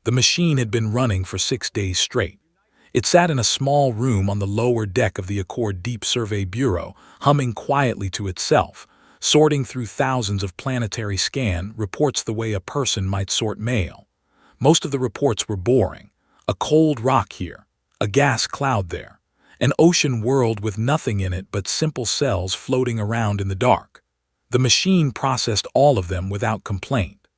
The machine had been running for 6 days straight. It sat in a small room on the lower deck of the Accord Deep Survey Bureau, humming quietly to itself, sorting through thousands of planetary scan reports the way a person might sort mail. Most of the reports were boring. A cold rock here, a gas cloud there, an ocean world with nothing in it but simple cells floating around in the dark. The machine processed all of them without complaint.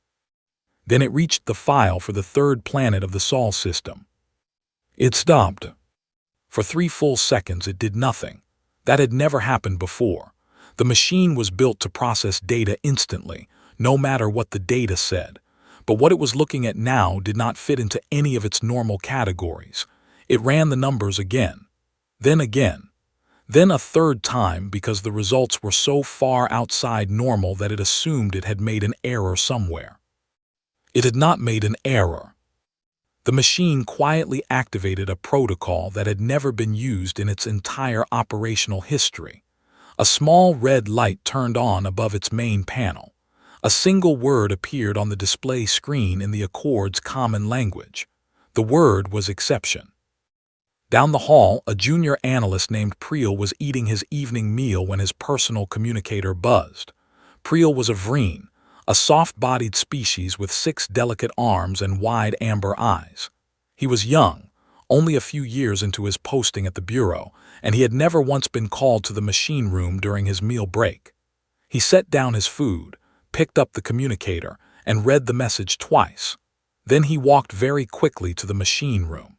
Then it reached the file for the third planet of the Sol system. It stopped. For 3 full seconds it did nothing. That had never happened before. The machine was built to process data instantly, no matter what the data said. But what it was looking at now did not fit into any of its normal categories. It ran the numbers again, then a third time because the results were so far outside normal that it assumed it had made an error somewhere. It had not made an error. The machine quietly activated a protocol that had never been used in its entire operational history. A small red light turned on above its main panel. A single word appeared on the display screen in the Accord's common language. The word was exception. Down the hall, a junior analyst named Priel was eating his evening meal when his personal communicator buzzed. Priel was a vreen, a soft-bodied species with 6 delicate arms and wide amber eyes. He was young, only a few years into his posting at the Bureau, and he had never once been called to the machine room during his meal break. He set down his food, picked up the communicator, and read the message twice. Then he walked very quickly to the machine room.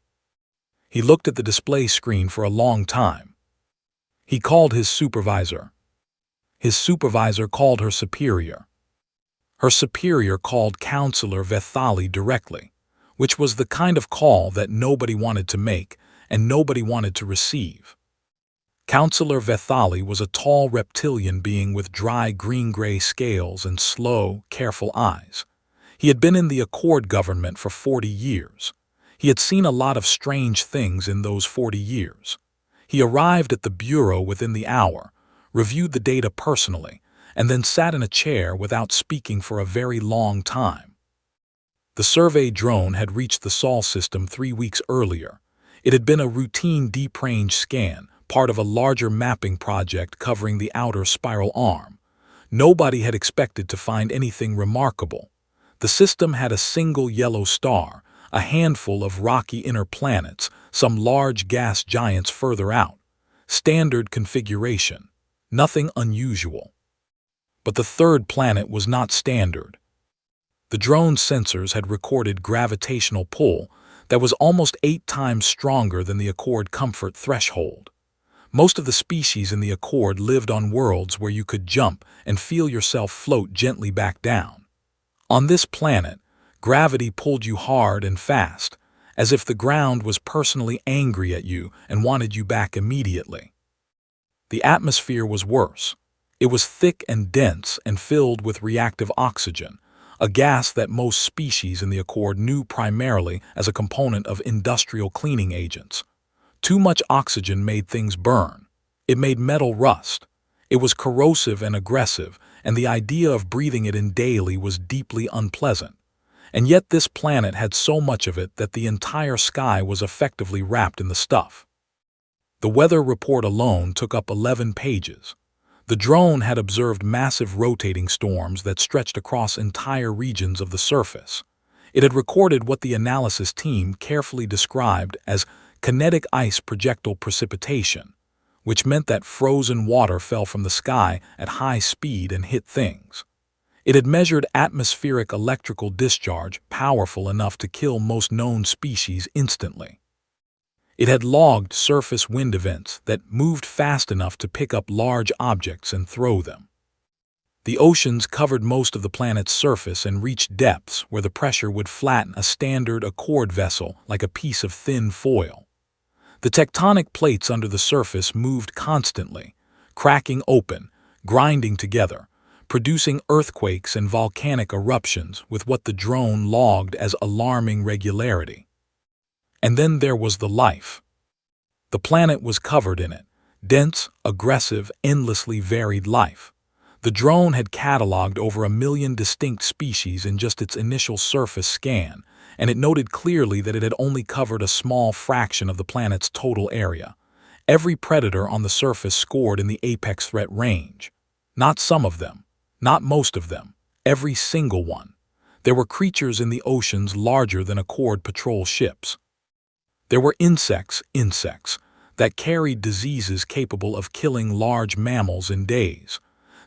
He looked at the display screen for a long time. He called his supervisor. His supervisor called her superior. Her superior called Counselor Vethali directly, which was the kind of call that nobody wanted to make and nobody wanted to receive. Counselor Vethali was a tall reptilian being with dry green-gray scales and slow, careful eyes. He had been in the Accord government for 40 years. He had seen a lot of strange things in those 40 years. He arrived at the Bureau within the hour, reviewed the data personally, and then sat in a chair without speaking for a very long time. The survey drone had reached the Sol system 3 weeks earlier. It had been a routine deep range scan, part of a larger mapping project covering the outer spiral arm. Nobody had expected to find anything remarkable. The system had a single yellow star, a handful of rocky inner planets, some large gas giants further out. Standard configuration. Nothing unusual. But the third planet was not standard. The drone's sensors had recorded gravitational pull that was almost 8 times stronger than the Accord comfort threshold. Most of the species in the Accord lived on worlds where you could jump and feel yourself float gently back down. On this planet, gravity pulled you hard and fast, as if the ground was personally angry at you and wanted you back immediately. The atmosphere was worse. It was thick and dense and filled with reactive oxygen, a gas that most species in the Accord knew primarily as a component of industrial cleaning agents. Too much oxygen made things burn. It made metal rust. It was corrosive and aggressive, and the idea of breathing it in daily was deeply unpleasant. And yet this planet had so much of it that the entire sky was effectively wrapped in the stuff. The weather report alone took up 11 pages. The drone had observed massive rotating storms that stretched across entire regions of the surface. It had recorded what the analysis team carefully described as kinetic ice projectile precipitation, which meant that frozen water fell from the sky at high speed and hit things. It had measured atmospheric electrical discharge powerful enough to kill most known species instantly. It had logged surface wind events that moved fast enough to pick up large objects and throw them. The oceans covered most of the planet's surface and reached depths where the pressure would flatten a standard Accord vessel like a piece of thin foil. The tectonic plates under the surface moved constantly, cracking open, grinding together, producing earthquakes and volcanic eruptions with what the drone logged as alarming regularity. And then there was the life. The planet was covered in it, dense, aggressive, endlessly varied life. The drone had cataloged over 1 million distinct species in just its initial surface scan, and it noted clearly that it had only covered a small fraction of the planet's total area. Every predator on the surface scored in the apex threat range. Not some of them, not most of them, every single one. There were creatures in the oceans larger than Accord patrol ships. There were insects, that carried diseases capable of killing large mammals in days.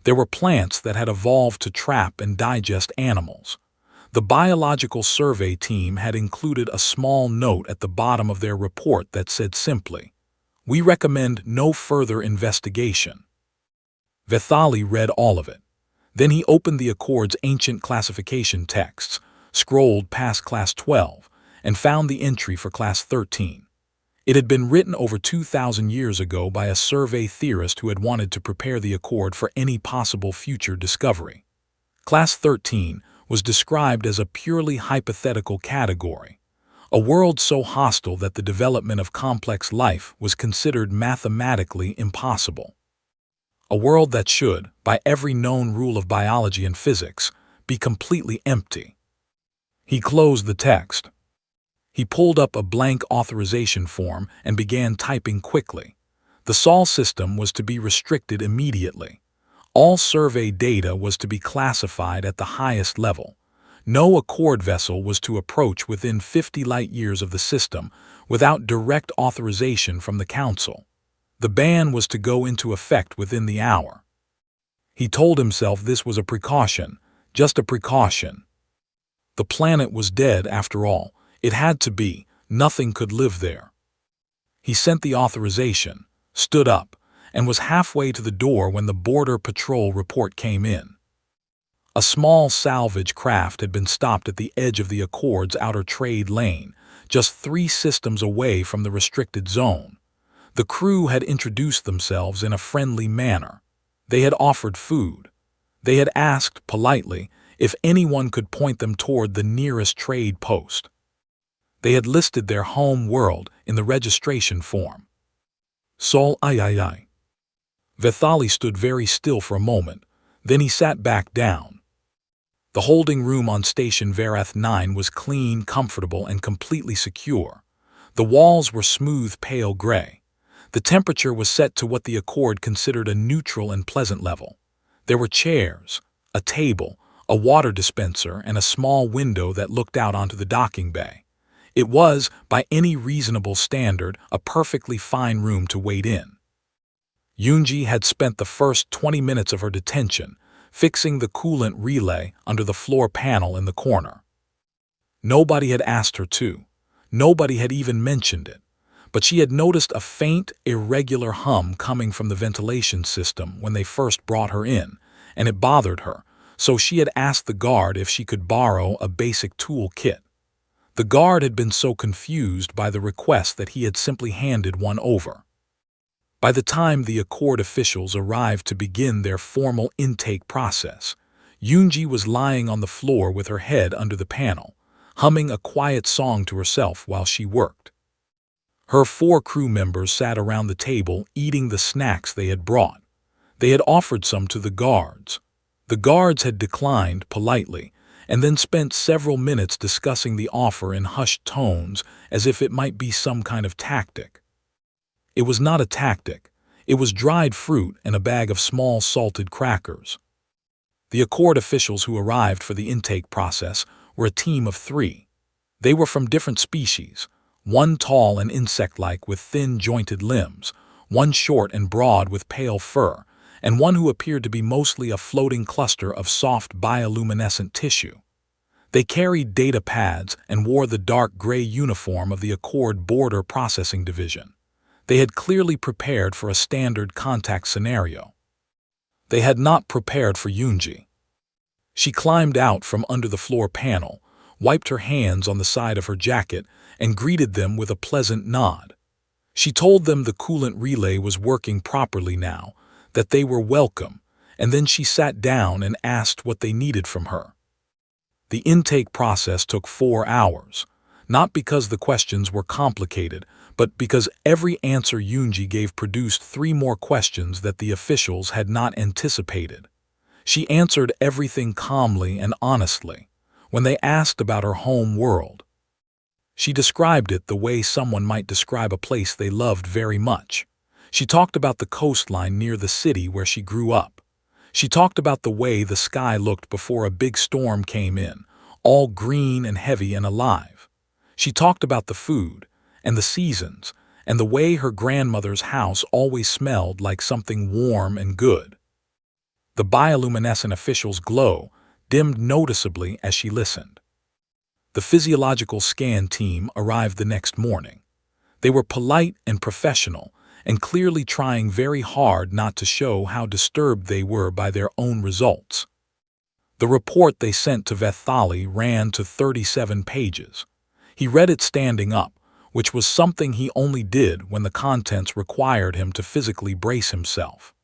There were plants that had evolved to trap and digest animals. The biological survey team had included a small note at the bottom of their report that said simply, "We recommend no further investigation." Vethali read all of it. Then he opened the Accord's ancient classification texts, scrolled past Class 12, and found the entry for Class 13. It had been written over 2,000 years ago by a survey theorist who had wanted to prepare the Accord for any possible future discovery. Class 13 was described as a purely hypothetical category, a world so hostile that the development of complex life was considered mathematically impossible. A world that should, by every known rule of biology and physics, be completely empty. He closed the text. He pulled up a blank authorization form and began typing quickly. The Sol system was to be restricted immediately. All survey data was to be classified at the highest level. No Accord vessel was to approach within 50 light-years of the system without direct authorization from the Council. The ban was to go into effect within the hour. He told himself this was a precaution, just a precaution. The planet was dead after all. It had to be. Nothing could live there. He sent the authorization, stood up, and was halfway to the door when the Border Patrol report came in. A small salvage craft had been stopped at the edge of the Accord's outer trade lane, just 3 systems away from the restricted zone. The crew had introduced themselves in a friendly manner. They had offered food. They had asked, politely, if anyone could point them toward the nearest trade post. They had listed their home world in the registration form. Sol I. Vethali stood very still for a moment, then he sat back down. The holding room on Station Verath 9 was clean, comfortable, and completely secure. The walls were smooth pale gray. The temperature was set to what the Accord considered a neutral and pleasant level. There were chairs, a table, a water dispenser, and a small window that looked out onto the docking bay. It was, by any reasonable standard, a perfectly fine room to wait in. Yunji had spent the first 20 minutes of her detention fixing the coolant relay under the floor panel in the corner. Nobody had asked her to. Nobody had even mentioned it. But she had noticed a faint, irregular hum coming from the ventilation system when they first brought her in, and it bothered her, so she had asked the guard if she could borrow a basic tool kit. The guard had been so confused by the request that he had simply handed one over. By the time the Accord officials arrived to begin their formal intake process, Yunji was lying on the floor with her head under the panel, humming a quiet song to herself while she worked. Her 4 crew members sat around the table eating the snacks they had brought. They had offered some to the guards. The guards had declined politely, and then spent several minutes discussing the offer in hushed tones as if it might be some kind of tactic. It was not a tactic. It was dried fruit and a bag of small salted crackers. The Accord officials who arrived for the intake process were a team of 3. They were from different species, one tall and insect-like with thin jointed limbs, one short and broad with pale fur, and one who appeared to be mostly a floating cluster of soft bioluminescent tissue. They carried data pads and wore the dark gray uniform of the Accord Border Processing Division. They had clearly prepared for a standard contact scenario. They had not prepared for Yunji. She climbed out from under the floor panel, wiped her hands on the side of her jacket, and greeted them with a pleasant nod. She told them the coolant relay was working properly now, that they were welcome, and then she sat down and asked what they needed from her. The intake process took 4 hours, not because the questions were complicated, but because every answer Yunji gave produced 3 more questions that the officials had not anticipated. She answered everything calmly and honestly. When they asked about her home world, She described it the way someone might describe a place they loved very much. She talked about the coastline near the city where she grew up. She talked about the way the sky looked before a big storm came in, all green and heavy and alive. She talked about the food and the seasons and the way her grandmother's house always smelled like something warm and good. The bioluminescent official's glow dimmed noticeably as she listened. The physiological scan team arrived the next morning. They were polite and professional, and clearly trying very hard not to show how disturbed they were by their own results. The report they sent to Vethali ran to 37 pages. He read it standing up, which was something he only did when the contents required him to physically brace himself.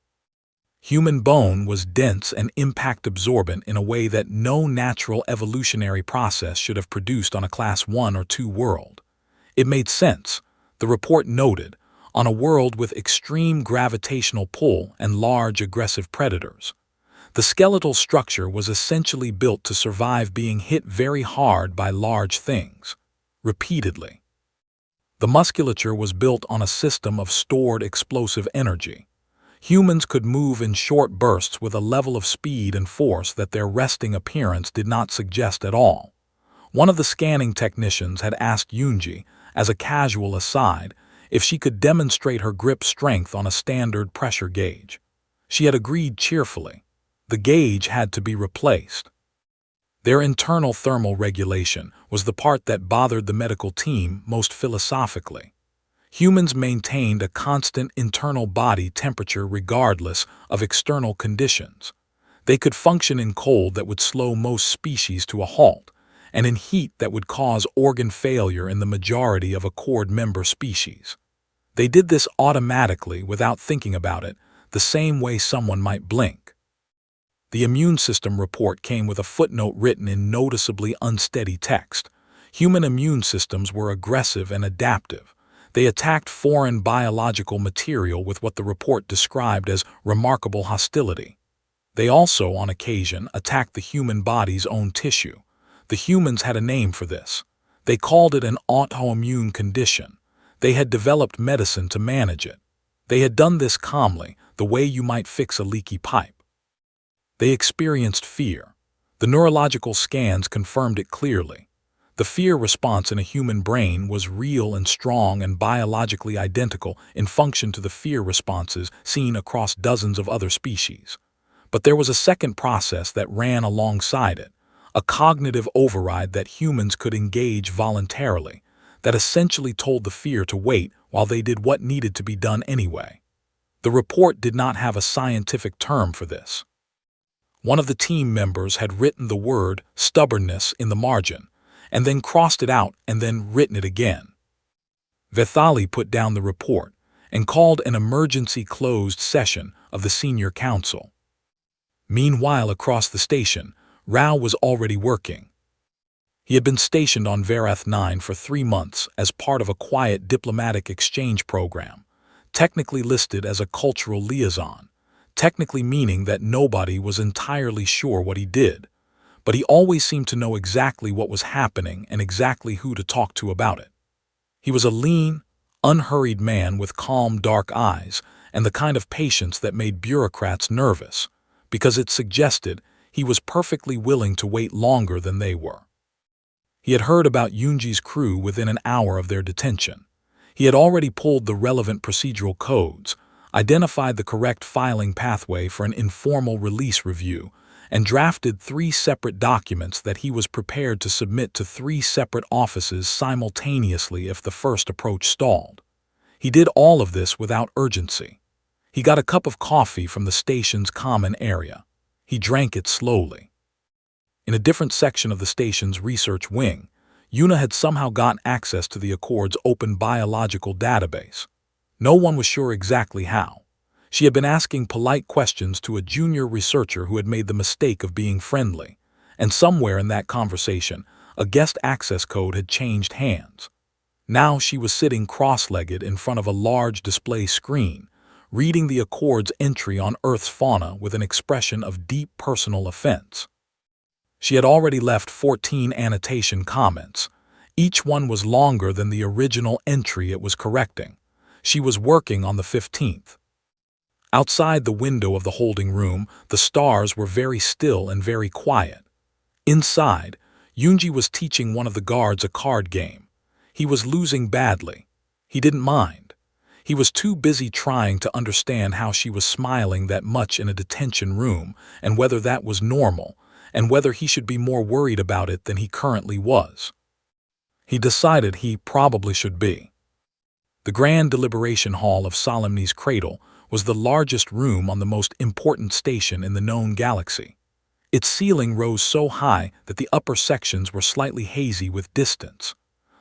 Human bone was dense and impact-absorbent in a way that no natural evolutionary process should have produced on a Class 1 or 2 world. It made sense, the report noted, on a world with extreme gravitational pull and large aggressive predators. The skeletal structure was essentially built to survive being hit very hard by large things, repeatedly. The musculature was built on a system of stored explosive energy. Humans could move in short bursts with a level of speed and force that their resting appearance did not suggest at all. One of the scanning technicians had asked Yunji, as a casual aside, if she could demonstrate her grip strength on a standard pressure gauge. She had agreed cheerfully. The gauge had to be replaced. Their internal thermal regulation was the part that bothered the medical team most philosophically. Humans maintained a constant internal body temperature regardless of external conditions. They could function in cold that would slow most species to a halt, and in heat that would cause organ failure in the majority of Accord member species. They did this automatically without thinking about it, the same way someone might blink. The immune system report came with a footnote written in noticeably unsteady text. Human immune systems were aggressive and adaptive. They attacked foreign biological material with what the report described as remarkable hostility. They also, on occasion, attacked the human body's own tissue. The humans had a name for this. They called it an autoimmune condition. They had developed medicine to manage it. They had done this calmly, the way you might fix a leaky pipe. They experienced fear. The neurological scans confirmed it clearly. The fear response in a human brain was real and strong and biologically identical in function to the fear responses seen across dozens of other species. But there was a second process that ran alongside it, a cognitive override that humans could engage voluntarily, that essentially told the fear to wait while they did what needed to be done anyway. The report did not have a scientific term for this. One of the team members had written the word stubbornness in the margin, and then crossed it out and then written it again. Vethali put down the report and called an emergency closed session of the senior council. Meanwhile, across the station, Rao was already working. He had been stationed on Varath 9 for 3 months as part of a quiet diplomatic exchange program, technically listed as a cultural liaison, technically meaning that nobody was entirely sure what he did, but he always seemed to know exactly what was happening and exactly who to talk to about it. He was a lean, unhurried man with calm, dark eyes and the kind of patience that made bureaucrats nervous, because it suggested he was perfectly willing to wait longer than they were. He had heard about Yunji's crew within an hour of their detention. He had already pulled the relevant procedural codes, identified the correct filing pathway for an informal release review, and drafted 3 separate documents that he was prepared to submit to 3 separate offices simultaneously if the first approach stalled. He did all of this without urgency. He got a cup of coffee from the station's common area. He drank it slowly. In a different section of the station's research wing, Yuna had somehow gotten access to the Accord's open biological database. No one was sure exactly how. She had been asking polite questions to a junior researcher who had made the mistake of being friendly, and somewhere in that conversation, a guest access code had changed hands. Now she was sitting cross-legged in front of a large display screen, reading the Accord's entry on Earth's fauna with an expression of deep personal offense. She had already left 14 annotation comments, Each one was longer than the original entry it was correcting. She was working on the 15th. Outside the window of the holding room, the stars were very still and very quiet. Inside, Yoonji was teaching one of the guards a card game. He was losing badly. He didn't mind. He was too busy trying to understand how she was smiling that much in a detention room, and whether that was normal, and whether he should be more worried about it than he currently was. He decided he probably should be. The grand deliberation hall of Solemni's Cradle was the largest room on the most important station in the known galaxy. Its ceiling rose so high that the upper sections were slightly hazy with distance.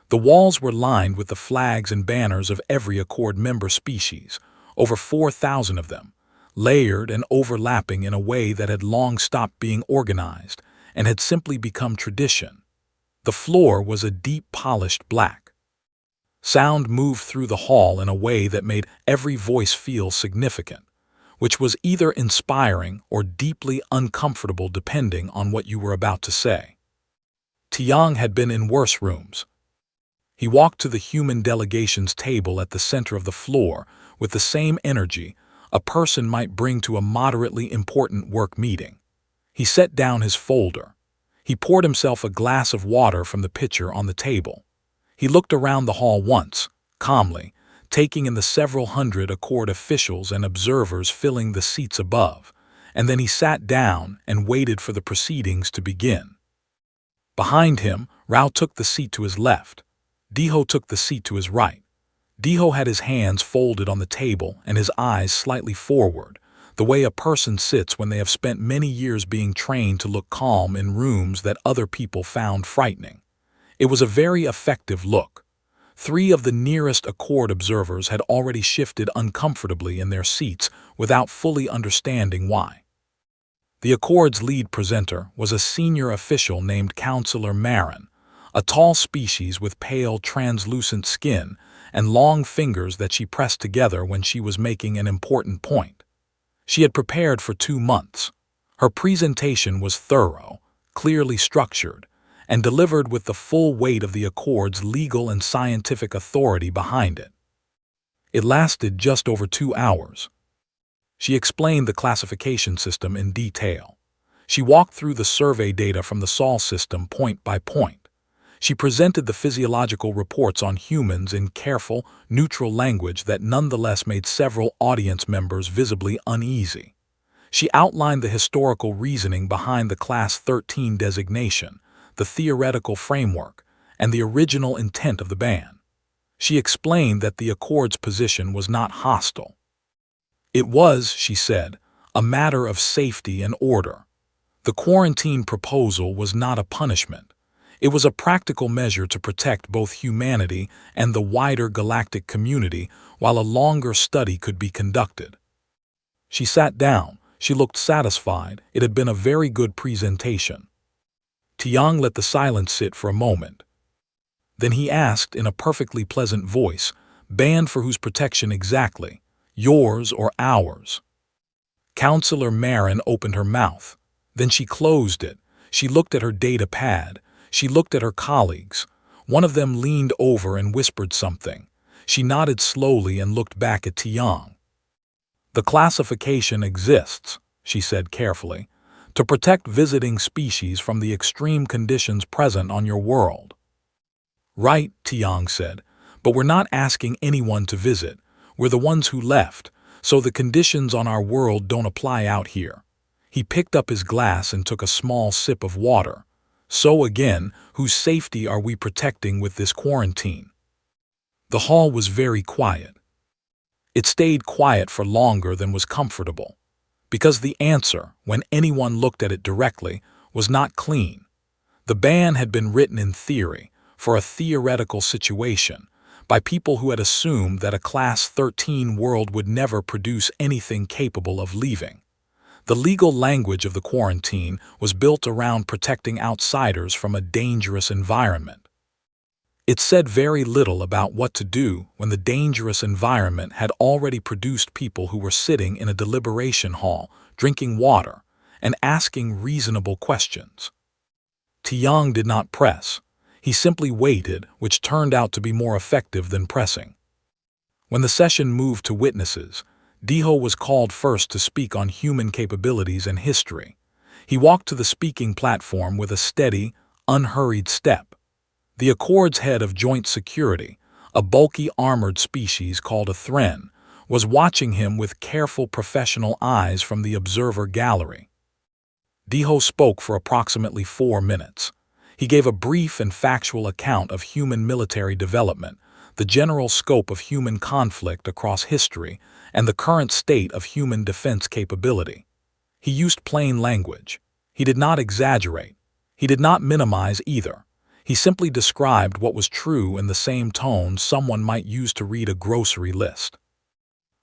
The walls were lined with the flags and banners of every Accord member species, over 4,000 of them, layered and overlapping in a way that had long stopped being organized and had simply become tradition. The floor was a deep polished black. Sound moved through the hall in a way that made every voice feel significant, which was either inspiring or deeply uncomfortable depending on what you were about to say. Tiang had been in worse rooms. He walked to the human delegations table at the center of the floor with the same energy a person might bring to a moderately important work meeting. He set down his folder. He poured himself a glass of water from the pitcher on the table. He looked around the hall once, calmly, taking in the several hundred Accord officials and observers filling the seats above, and then he sat down and waited for the proceedings to begin. Behind him, Rao took the seat to his left. Diho took the seat to his right. Diho had his hands folded on the table and his eyes slightly forward, the way a person sits when they have spent many years being trained to look calm in rooms that other people found frightening. It was a very effective look. 3 of the nearest Accord observers had already shifted uncomfortably in their seats without fully understanding why. The Accord's lead presenter was a senior official named Counselor Marin, a tall species with pale, translucent skin and long fingers that she pressed together when she was making an important point. She had prepared for 2 months. Her presentation was thorough, clearly structured, and delivered with the full weight of the Accord's legal and scientific authority behind it. It lasted just over 2 hours. She explained the classification system in detail. She walked through the survey data from the Sol system point by point. She presented the physiological reports on humans in careful, neutral language that nonetheless made several audience members visibly uneasy. She outlined the historical reasoning behind the Class 13 designation, the theoretical framework, and the original intent of the ban. She explained that the Accord's position was not hostile. It was, she said, a matter of safety and order. The quarantine proposal was not a punishment. It was a practical measure to protect both humanity and the wider galactic community while a longer study could be conducted. She sat down. She looked satisfied. It had been a very good presentation. Tiang let the silence sit for a moment. Then he asked in a perfectly pleasant voice, "Banned for whose protection exactly? Yours or ours?" Counselor Marin opened her mouth. Then she closed it. She looked at her data pad. She looked at her colleagues. One of them leaned over and whispered something. She nodded slowly and looked back at Tiang. "The classification exists," she said carefully, "to protect visiting species from the extreme conditions present on your world." "Right," Tiang said, "but we're not asking anyone to visit. We're the ones who left, so the conditions on our world don't apply out here." He picked up his glass and took a small sip of water. "So again, whose safety are we protecting with this quarantine?" The hall was very quiet. It stayed quiet for longer than was comfortable, because the answer, when anyone looked at it directly, was not clean. The ban had been written in theory, for a theoretical situation, by people who had assumed that a Class 13 world would never produce anything capable of leaving. The legal language of the quarantine was built around protecting outsiders from a dangerous environment. It said very little about what to do when the dangerous environment had already produced people who were sitting in a deliberation hall, drinking water, and asking reasonable questions. Tiang did not press. He simply waited, which turned out to be more effective than pressing. When the session moved to witnesses, Diho was called first to speak on human capabilities and history. He walked to the speaking platform with a steady, unhurried step. The Accord's head of joint security, a bulky armored species called a Thren, was watching him with careful professional eyes from the observer gallery. Diho spoke for approximately 4 minutes. He gave a brief and factual account of human military development, the general scope of human conflict across history, and the current state of human defense capability. He used plain language. He did not exaggerate. He did not minimize either. He simply described what was true in the same tone someone might use to read a grocery list.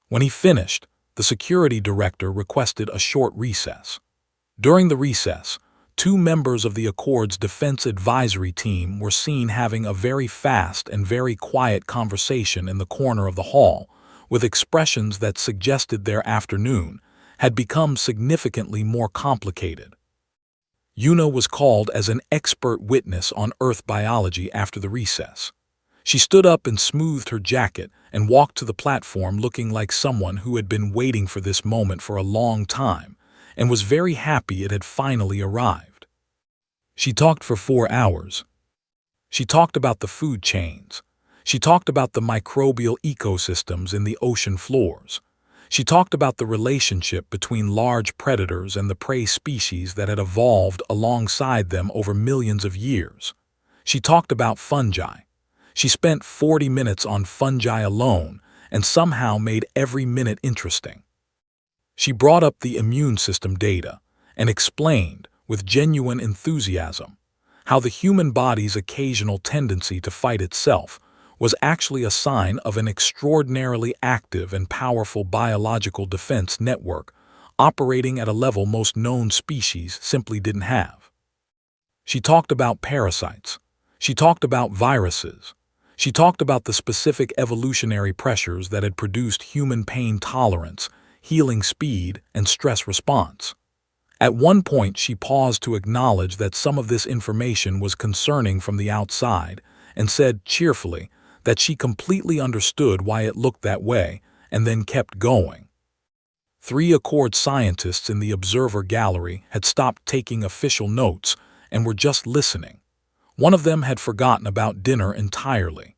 When he finished, the security director requested a short recess. During the recess, 2 members of the Accord's defense advisory team were seen having a very fast and very quiet conversation in the corner of the hall, with expressions that suggested their afternoon had become significantly more complicated. Yuna was called as an expert witness on Earth biology after the recess. She stood up and smoothed her jacket and walked to the platform looking like someone who had been waiting for this moment for a long time and was very happy it had finally arrived. She talked for 4 hours. She talked about the food chains. She talked about the microbial ecosystems in the ocean floors. She talked about the relationship between large predators and the prey species that had evolved alongside them over millions of years. She talked about fungi. She spent 40 minutes on fungi alone and somehow made every minute interesting. She brought up the immune system data and explained, with genuine enthusiasm, how the human body's occasional tendency to fight itself was actually a sign of an extraordinarily active and powerful biological defense network operating at a level most known species simply didn't have. She talked about parasites. She talked about viruses. She talked about the specific evolutionary pressures that had produced human pain tolerance, healing speed, and stress response. At one point, she paused to acknowledge that some of this information was concerning from the outside and said cheerfully that she completely understood why it looked that way, and then kept going. 3 Accord scientists in the observer gallery had stopped taking official notes and were just listening. One of them had forgotten about dinner entirely.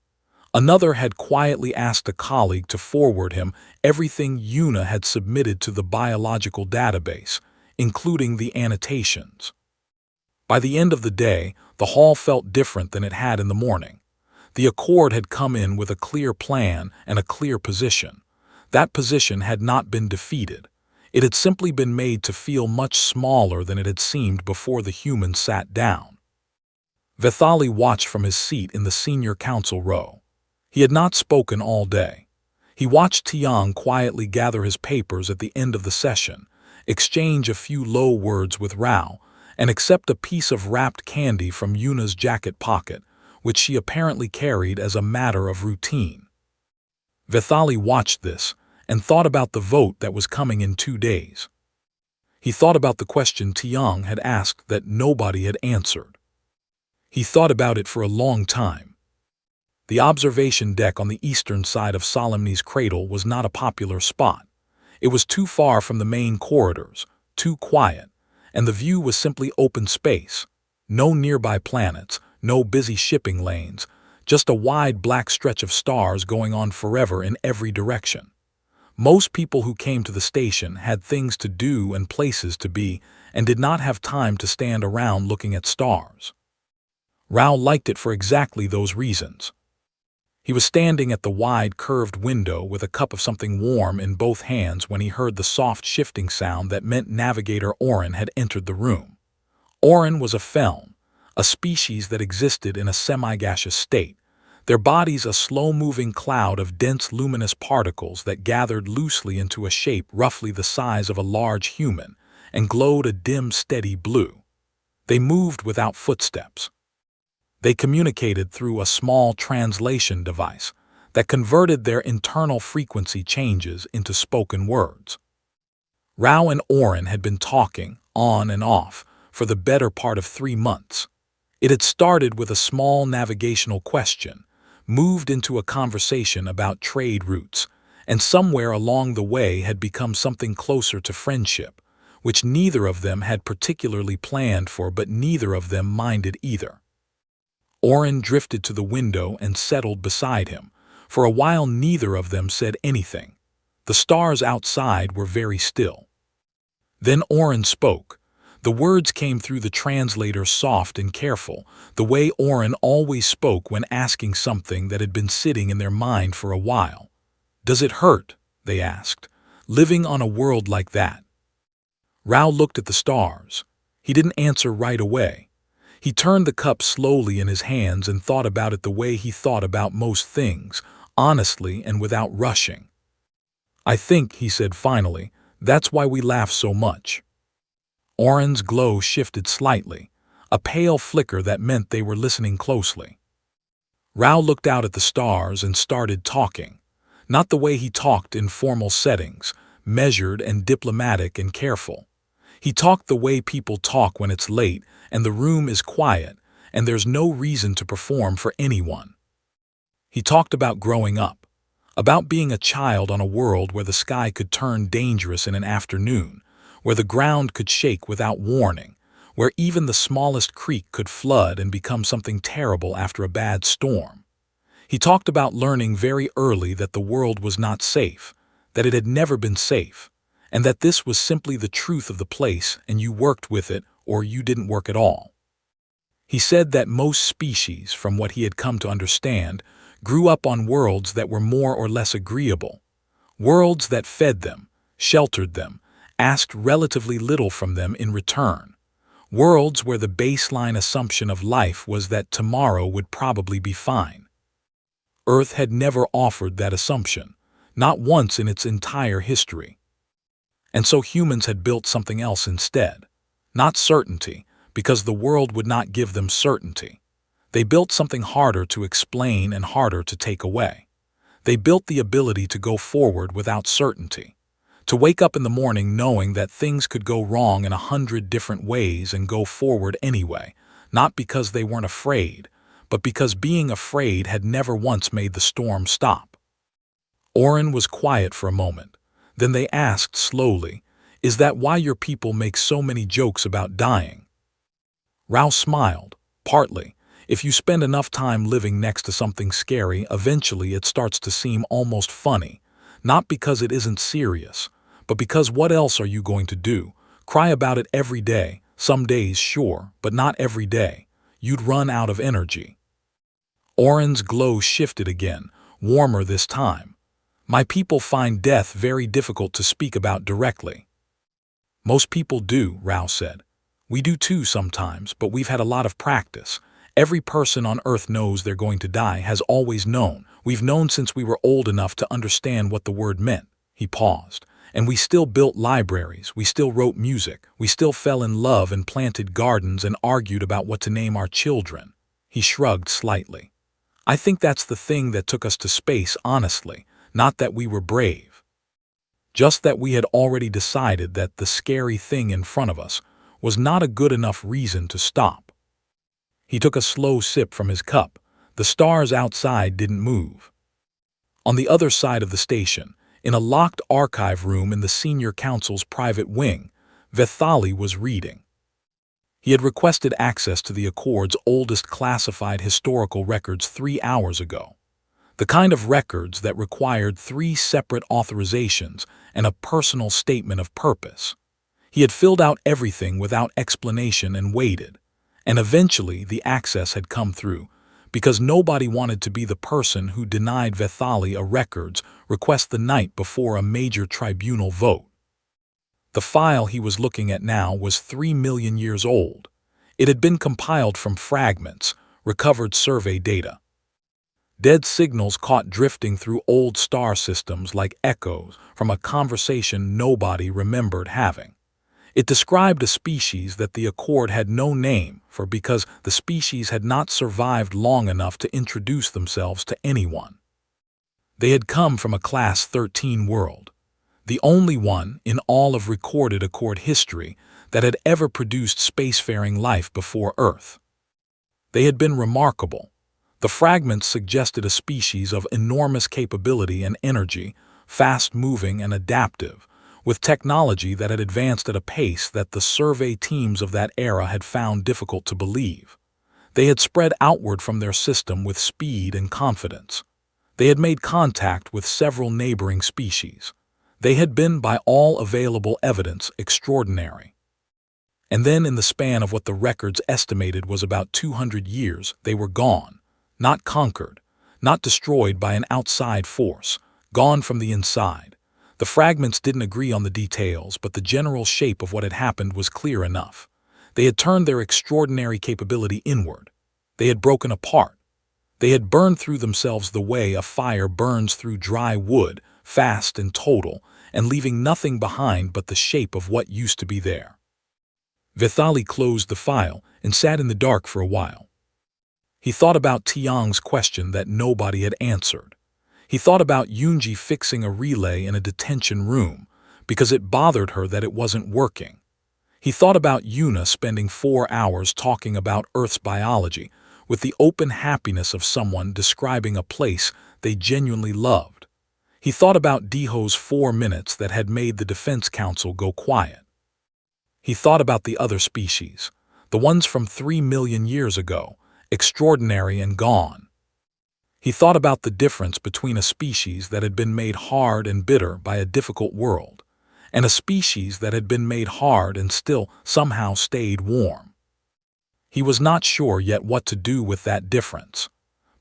Another had quietly asked a colleague to forward him everything Yuna had submitted to the biological database, including the annotations. By the end of the day, the hall felt different than it had in the morning. The Accord had come in with a clear plan and a clear position. That position had not been defeated. It had simply been made to feel much smaller than it had seemed before the humans sat down. Vethali watched from his seat in the senior council row. He had not spoken all day. He watched Tiang quietly gather his papers at the end of the session, exchange a few low words with Rao, and accept a piece of wrapped candy from Yuna's jacket pocket, which she apparently carried as a matter of routine. Vethali watched this and thought about the vote that was coming in 2 days. He thought about the question Tiang had asked that nobody had answered. He thought about it for a long time. The observation deck on the eastern side of Solemni's cradle was not a popular spot. It was too far from the main corridors, too quiet, and the view was simply open space. No nearby planets, no busy shipping lanes, just a wide black stretch of stars going on forever in every direction. Most people who came to the station had things to do and places to be and did not have time to stand around looking at stars. Rao liked it for exactly those reasons. He was standing at the wide, curved window with a cup of something warm in both hands when he heard the soft shifting sound that meant Navigator Orin had entered the room. Orin was a Feln, a species that existed in a semi-gaseous state, their bodies a slow-moving cloud of dense luminous particles that gathered loosely into a shape roughly the size of a large human and glowed a dim, steady blue. They moved without footsteps. They communicated through a small translation device that converted their internal frequency changes into spoken words. Rao and Orin had been talking, on and off, for the better part of 3 months. It had started with a small navigational question, moved into a conversation about trade routes, and somewhere along the way had become something closer to friendship, which neither of them had particularly planned for, but neither of them minded either. Oren drifted to the window and settled beside him. For a while neither of them said anything. The stars outside were very still. Then Oren spoke. The words came through the translator soft and careful, the way Oren always spoke when asking something that had been sitting in their mind for a while. "Does it hurt?" they asked, "living on a world like that?" Rao looked at the stars. He didn't answer right away. He turned the cup slowly in his hands and thought about it the way he thought about most things, honestly and without rushing. "I think," he said finally, "that's why we laugh so much." Oren's glow shifted slightly, a pale flicker that meant they were listening closely. Rao looked out at the stars and started talking, not the way he talked in formal settings, measured and diplomatic and careful. He talked the way people talk when it's late and the room is quiet and there's no reason to perform for anyone. He talked about growing up, about being a child on a world where the sky could turn dangerous in an afternoon, where the ground could shake without warning, where even the smallest creek could flood and become something terrible after a bad storm. He talked about learning very early that the world was not safe, that it had never been safe, and that this was simply the truth of the place and you worked with it or you didn't work at all. He said that most species, from what he had come to understand, grew up on worlds that were more or less agreeable, worlds that fed them, sheltered them, asked relatively little from them in return, worlds where the baseline assumption of life was that tomorrow would probably be fine. Earth had never offered that assumption, not once in its entire history. And so humans had built something else instead. Not certainty, because the world would not give them certainty. They built something harder to explain and harder to take away. They built the ability to go forward without certainty, to wake up in the morning knowing that things could go wrong in 100 different ways and go forward anyway, not because they weren't afraid, but because being afraid had never once made the storm stop. Oren was quiet for a moment. Then they asked slowly, "Is that why your people make so many jokes about dying?" Rao smiled, "Partly. If you spend enough time living next to something scary, eventually it starts to seem almost funny. Not because it isn't serious, but because what else are you going to do? Cry about it every day, some days sure, but not every day. You'd run out of energy." Oren's glow shifted again, warmer this time. "My people find death very difficult to speak about directly." "Most people do," Rao said. "We do too sometimes, but we've had a lot of practice. Every person on Earth knows they're going to die, has always known. We've known since we were old enough to understand what the word meant." He paused. "And we still built libraries, we still wrote music, we still fell in love and planted gardens and argued about what to name our children." He shrugged slightly. "I think that's the thing that took us to space, honestly, not that we were brave. Just that we had already decided that the scary thing in front of us was not a good enough reason to stop." He took a slow sip from his cup. The stars outside didn't move. On the other side of the station, in a locked archive room in the senior counsel's private wing, Vethali was reading. He had requested access to the Accord's oldest classified historical records 3 hours ago. The kind of records that required 3 separate authorizations and a personal statement of purpose. He had filled out everything without explanation and waited. And eventually the access had come through, because nobody wanted to be the person who denied Vethali a records request the night before a major tribunal vote. The file he was looking at now was 3 million years old. It had been compiled from fragments, recovered survey data. Dead signals caught drifting through old star systems like echoes from a conversation nobody remembered having. It described a species that the Accord had no name for because the species had not survived long enough to introduce themselves to anyone. They had come from a Class 13 world, the only one in all of recorded Accord history that had ever produced spacefaring life before Earth. They had been remarkable. The fragments suggested a species of enormous capability and energy, fast-moving and adaptive, with technology that had advanced at a pace that the survey teams of that era had found difficult to believe. They had spread outward from their system with speed and confidence. They had made contact with several neighboring species. They had been, by all available evidence, extraordinary. And then, in the span of what the records estimated was about 200 years, they were gone. Not conquered, not destroyed by an outside force, gone from the inside. The fragments didn't agree on the details, but the general shape of what had happened was clear enough. They had turned their extraordinary capability inward. They had broken apart. They had burned through themselves the way a fire burns through dry wood, fast and total, and leaving nothing behind but the shape of what used to be there. Vithali closed the file and sat in the dark for a while. He thought about Tiang's question that nobody had answered. He thought about Yunji fixing a relay in a detention room because it bothered her that it wasn't working. He thought about Yuna spending 4 hours talking about Earth's biology with the open happiness of someone describing a place they genuinely loved. He thought about Diho's 4 minutes that had made the Defense Council go quiet. He thought about the other species, the ones from 3 million years ago, extraordinary and gone. He thought about the difference between a species that had been made hard and bitter by a difficult world, and a species that had been made hard and still somehow stayed warm. He was not sure yet what to do with that difference,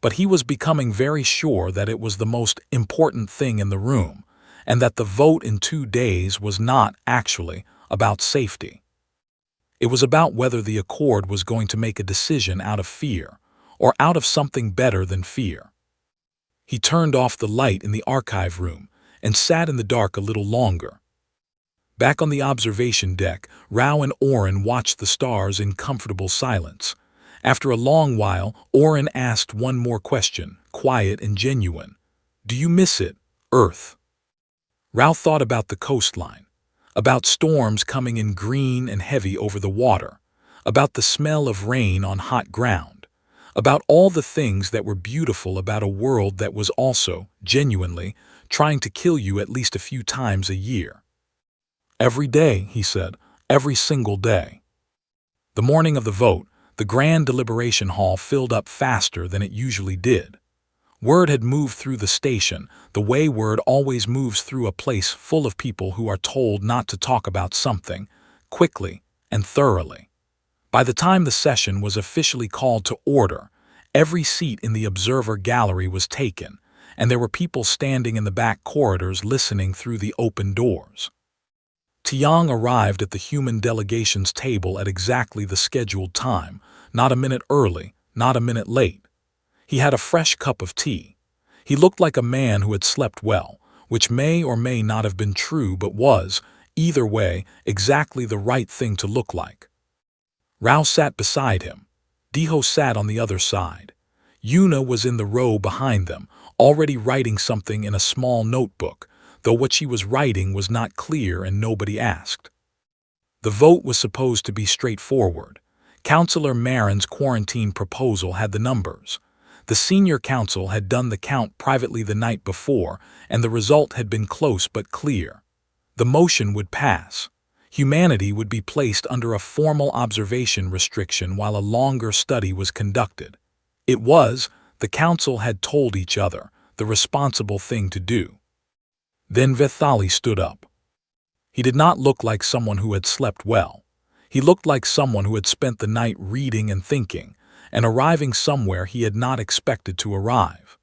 but he was becoming very sure that it was the most important thing in the room, and that the vote in 2 days was not actually about safety. It was about whether the Accord was going to make a decision out of fear, or out of something better than fear. He turned off the light in the archive room and sat in the dark a little longer. Back on the observation deck, Rao and Oren watched the stars in comfortable silence. After a long while, Oren asked one more question, quiet and genuine. "Do you miss it, Earth?" Rao thought about the coastline, about storms coming in green and heavy over the water, about the smell of rain on hot ground, about all the things that were beautiful about a world that was also, genuinely, trying to kill you at least a few times a year. "Every day," he said, "every single day." The morning of the vote, the grand deliberation hall filled up faster than it usually did. Word had moved through the station, the way word always moves through a place full of people who are told not to talk about something, quickly and thoroughly. By the time the session was officially called to order, every seat in the observer gallery was taken, and there were people standing in the back corridors listening through the open doors. Tiang arrived at the human delegation's table at exactly the scheduled time, not a minute early, not a minute late. He had a fresh cup of tea. He looked like a man who had slept well, which may or may not have been true but was, either way, exactly the right thing to look like. Rao sat beside him. Diho sat on the other side. Yuna was in the row behind them, already writing something in a small notebook, though what she was writing was not clear and nobody asked. The vote was supposed to be straightforward. Councillor Marin's quarantine proposal had the numbers. The senior council had done the count privately the night before, and the result had been close but clear. The motion would pass. Humanity would be placed under a formal observation restriction while a longer study was conducted. It was, the council had told each other, the responsible thing to do. Then Vithali stood up. He did not look like someone who had slept well. He looked like someone who had spent the night reading and thinking, and arriving somewhere he had not expected to arrive.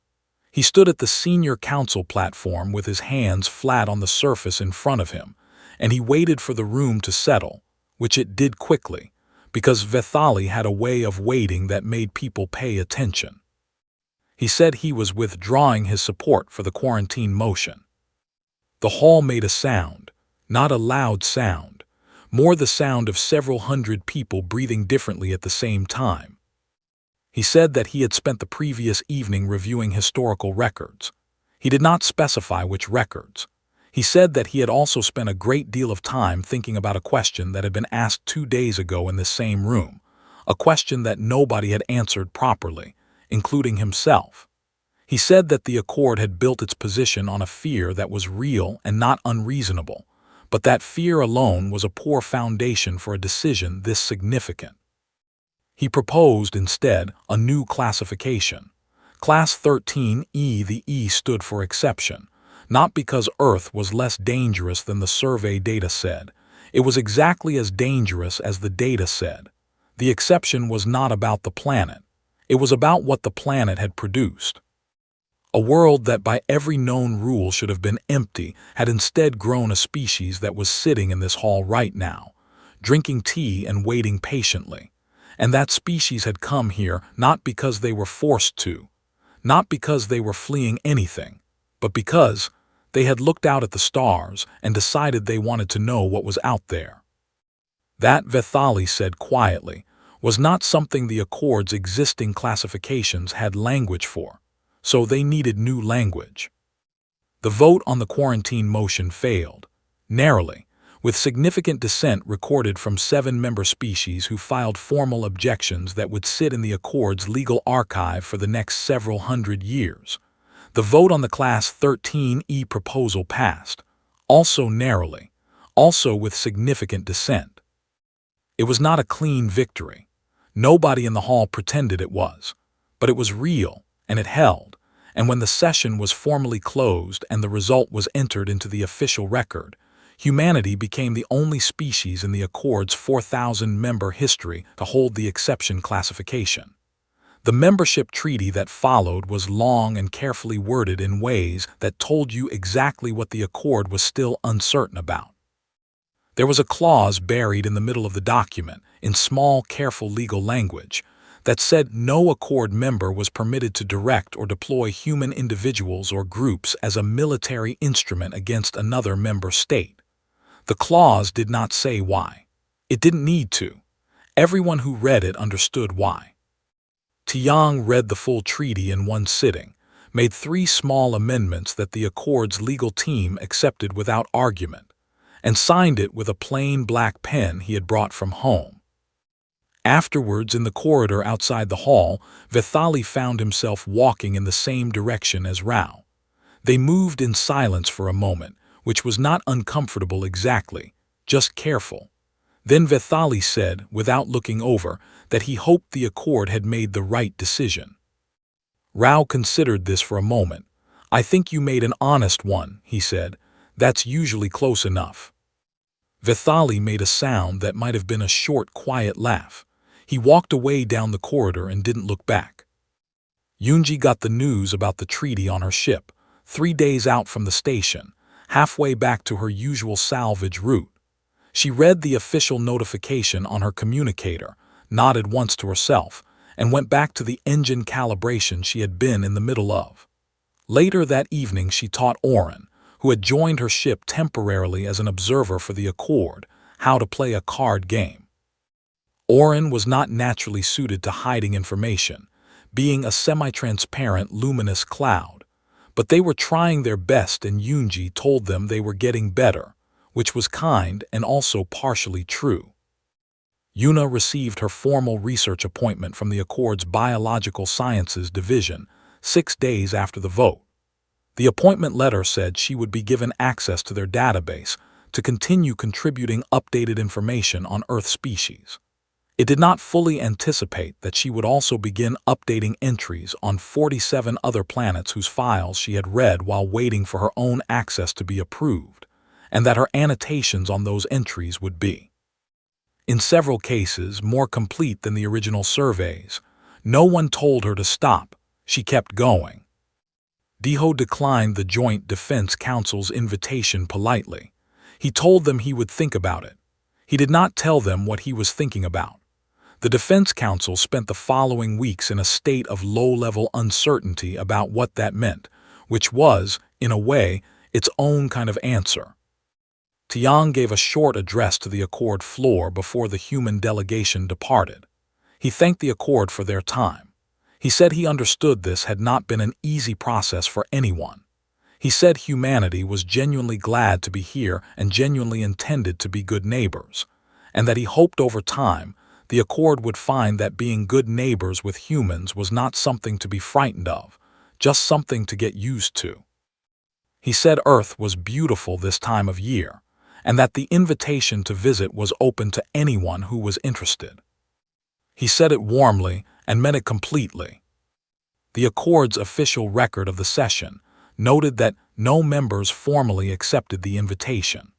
He stood at the senior council platform with his hands flat on the surface in front of him, and he waited for the room to settle, which it did quickly, because Vithali had a way of waiting that made people pay attention. He said he was withdrawing his support for the quarantine motion. The hall made a sound, not a loud sound, more the sound of several hundred people breathing differently at the same time. He said that he had spent the previous evening reviewing historical records. He did not specify which records. He said that he had also spent a great deal of time thinking about a question that had been asked 2 days ago in this same room, a question that nobody had answered properly, including himself. He said that the Accord had built its position on a fear that was real and not unreasonable, but that fear alone was a poor foundation for a decision this significant. He proposed, instead, a new classification. Class 13E. The E stood for exception, not because Earth was less dangerous than the survey data said. It was exactly as dangerous as the data said. The exception was not about the planet. It was about what the planet had produced. A world that by every known rule should have been empty had instead grown a species that was sitting in this hall right now, drinking tea and waiting patiently. And that species had come here not because they were forced to, not because they were fleeing anything, but because they had looked out at the stars and decided they wanted to know what was out there. That, Vethali said quietly, was not something the Accord's existing classifications had language for, so they needed new language. The vote on the quarantine motion failed, narrowly, with significant dissent recorded from 7 member species who filed formal objections that would sit in the Accord's legal archive for the next several hundred years. The vote on the Class 13E proposal passed, also narrowly, also with significant dissent. It was not a clean victory. Nobody in the hall pretended it was, but it was real, and it held, and when the session was formally closed and the result was entered into the official record, humanity became the only species in the Accord's 4,000-member history to hold the exception classification. The membership treaty that followed was long and carefully worded in ways that told you exactly what the Accord was still uncertain about. There was a clause buried in the middle of the document, in small, careful legal language, that said no Accord member was permitted to direct or deploy human individuals or groups as a military instrument against another member state. The clause did not say why. It didn't need to. Everyone who read it understood why. Tiang read the full treaty in one sitting, made 3 small amendments that the Accord's legal team accepted without argument, and signed it with a plain black pen he had brought from home. Afterwards, in the corridor outside the hall, Vethali found himself walking in the same direction as Rao. They moved in silence for a moment, which was not uncomfortable exactly, just careful. Then Vethali said, without looking over, that he hoped the Accord had made the right decision. Rao considered this for a moment. "I think you made an honest one," he said. "That's usually close enough." Vethali made a sound that might have been a short, quiet laugh. He walked away down the corridor and didn't look back. Yunji got the news about the treaty on her ship, 3 days out from the station, halfway back to her usual salvage route. She read the official notification on her communicator, nodded once to herself, and went back to the engine calibration she had been in the middle of. Later that evening she taught Oren, who had joined her ship temporarily as an observer for the Accord, how to play a card game. Oren was not naturally suited to hiding information, being a semi-transparent, luminous cloud, but they were trying their best and Yunji told them they were getting better, which was kind and also partially true. Yuna received her formal research appointment from the Accord's Biological Sciences Division 6 days after the vote. The appointment letter said she would be given access to their database to continue contributing updated information on Earth species. It did not fully anticipate that she would also begin updating entries on 47 other planets whose files she had read while waiting for her own access to be approved, and that her annotations on those entries would be, in several cases, more complete than the original surveys. No one told her to stop. She kept going. Diho declined the Joint Defense Council's invitation politely. He told them he would think about it. He did not tell them what he was thinking about. The Defense Council spent the following weeks in a state of low-level uncertainty about what that meant, which was, in a way, its own kind of answer. Tiang gave a short address to the Accord floor before the human delegation departed. He thanked the Accord for their time. He said he understood this had not been an easy process for anyone. He said humanity was genuinely glad to be here and genuinely intended to be good neighbors, and that he hoped over time the Accord would find that being good neighbors with humans was not something to be frightened of, just something to get used to. He said Earth was beautiful this time of year, and that the invitation to visit was open to anyone who was interested. He said it warmly and meant it completely. The Accord's official record of the session noted that no members formally accepted the invitation.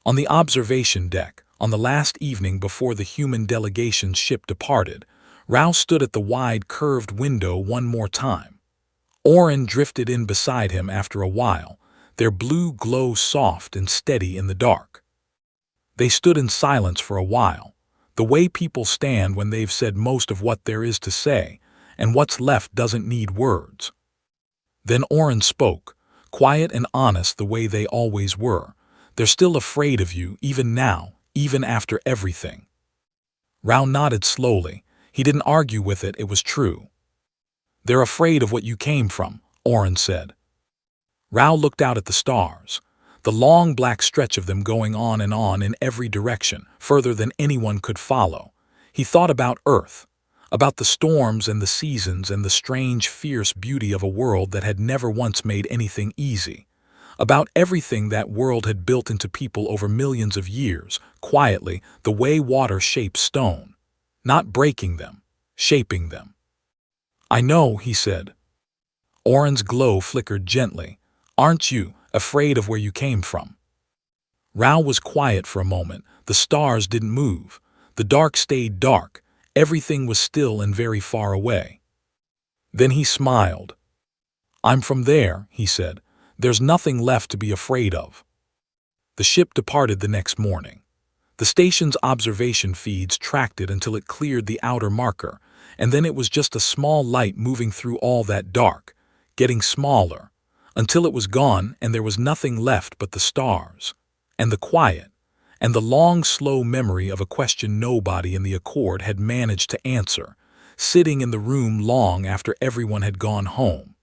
On the observation deck, on the last evening before the human delegation's ship departed, Rao stood at the wide, curved window one more time. Oren drifted in beside him after a while, their blue glow soft and steady in the dark. They stood in silence for a while, the way people stand when they've said most of what there is to say, and what's left doesn't need words. Then Oren spoke, quiet and honest the way they always were. They're still afraid of you, even now, even after everything. Rao nodded slowly. He didn't argue with it, it was true. They're afraid of what you came from, Oren said. Rao looked out at the stars, the long black stretch of them going on in every direction, further than anyone could follow. He thought about Earth, about the storms and the seasons and the strange, fierce beauty of a world that had never once made anything easy, about everything that world had built into people over millions of years, quietly, the way water shapes stone, not breaking them, shaping them. I know, he said. Oren's glow flickered gently. Aren't you afraid of where you came from? Rao was quiet for a moment. The stars didn't move. The dark stayed dark. Everything was still and very far away. Then he smiled. I'm from there, he said. There's nothing left to be afraid of. The ship departed the next morning. The station's observation feeds tracked it until it cleared the outer marker, and then it was just a small light moving through all that dark, getting smaller, until it was gone and there was nothing left but the stars, and the quiet, and the long, slow memory of a question nobody in the Accord had managed to answer, sitting in the room long after everyone had gone home.